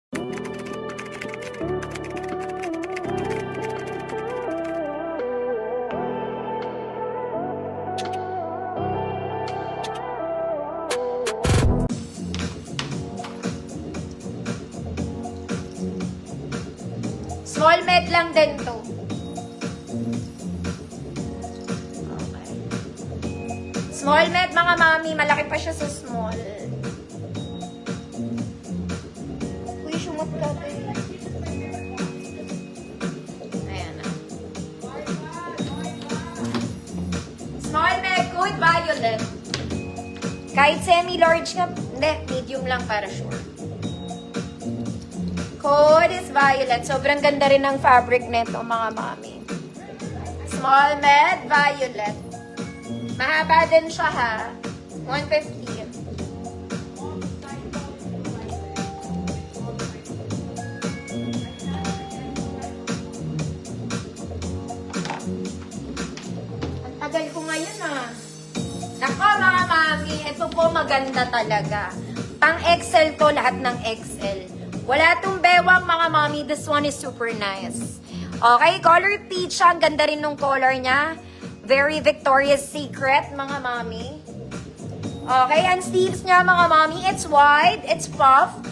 Small med lang din to. Okay. Small med, mga mami. Malaki pa siya sa small. Uy, sumot ka ba eh. Ayan na. Small med, code violet. Kahit semi-large ka, hindi, medium lang para sure. Code is violet. Sobrang ganda rin ng fabric nito, mga mami. Small med, violet. Mahaba din siya, ha? 150. Ang tagal ko ngayon, ah. Nako, mga mami, ito po maganda talaga. Pang XL to, lahat ng XL. Wala tong bewang, mga mami. This one is super nice. Okay, color peach siya. Ang ganda rin nung color niya. Very Victoria's Secret, mga mami. Okay, ang sleeves niya, mga mami, it's wide, it's puffed.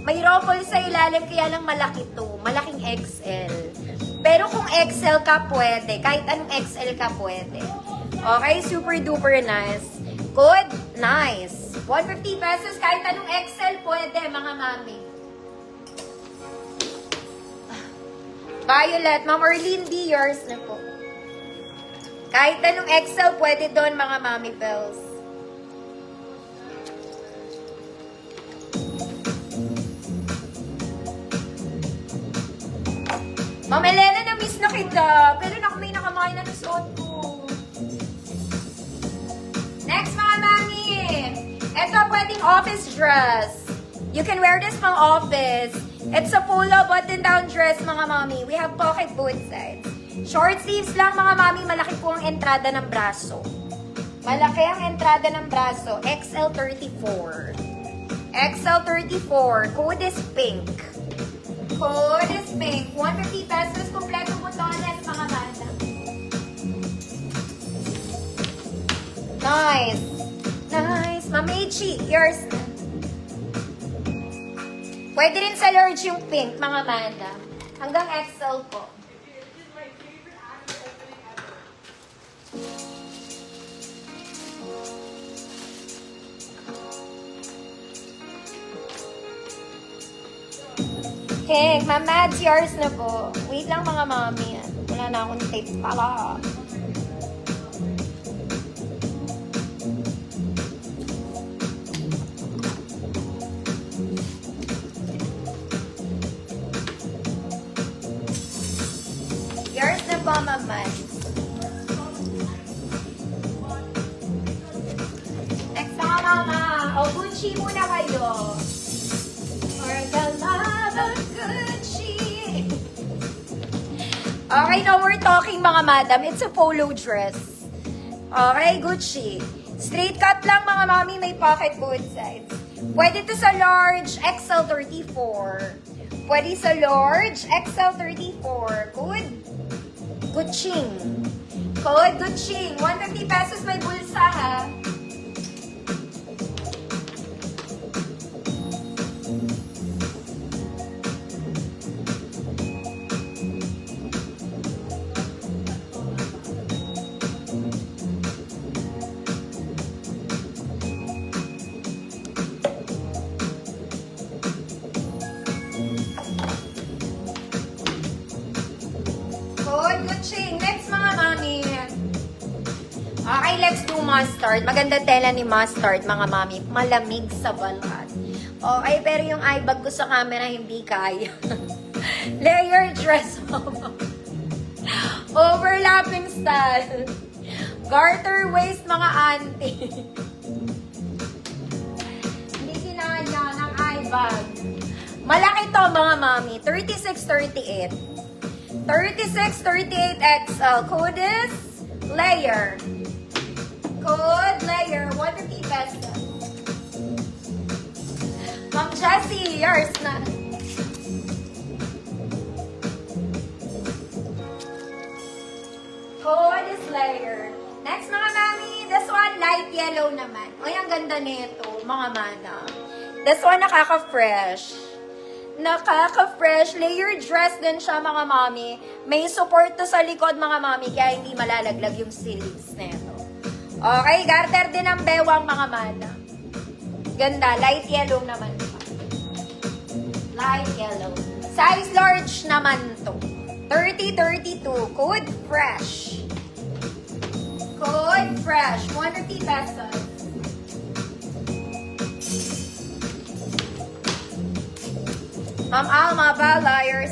May ruffle sa ilalim, kaya lang malaki to. Malaking XL. Pero kung XL ka, pwede. Kahit anong XL ka, pwede. Okay, super duper nice. Good, nice. 150 pesos, kahit anong XL, pwede, mga mami. Violet, Ma'am Orlene B, yours na po. Kahit anong XL, pwede doon, mga mami bells. Ma'am Elena, na-miss na kita. Pero may nakamain na ng suot ko. Next, mga mami. Ito, pwedeng office dress. You can wear this pang office. It's a polo button-down dress, mga mami. We have pocket both sides. Short sleeves lang, mga mami. Malaki po ang entrada ng braso. Malaki ang entrada ng braso. XL34. XL34. Code is pink. Code is pink. 150 pesos. Kompleto botones, mga bata. Nice. Nice. Mamichi, yours na. Pwede rin sa large yung pink, mga madam. Hanggang XL po. Okay, Ma'am Mads, yours na po. Wait lang, mga mami. Wala na akong tape pala. Yours na po, Ma'am Mads. Next na, mama. O, Gucci muna kayo. For the love of Gucci. Okay, no more talking, mga madam. It's a polo dress. Okay, Gucci. Straight cut lang, mga mami. May pocket both sides. Pwede to sa large, XL34. Pwede sa large, XL34. Good. Gucci. Code Gucci. 150 pesos may bulsa, ha? Code Gucci. Next, mga mami. Okay, let's do mustard. Maganda tela ni mustard, mga mami. Malamig sa balat. Okay, pero yung eye bag ko sa camera hindi kaya. Layer dress. Overlapping style. Garter waist, mga auntie. Hindi kinaya ng eye bag. Malaki to, mga mami. 36-38. 36-38 XL. Code is layer. Code layer. 150 pesos. Ma'am Jessie, yours na. yellow naman. Ay, ang ganda nito, mga mana. This one, nakaka-fresh. Nakaka-fresh. Layered dress din siya, mga mami. May support to sa likod, mga mami, kaya hindi malalaglag yung sleeves nito. Okay, garter din ang bewang, mga mana. Ganda, light yellow naman siya. Light yellow. Size large naman to. 30-32. Code fresh. Code fresh. 150 pesos. Ma'am Alma, ba, liars.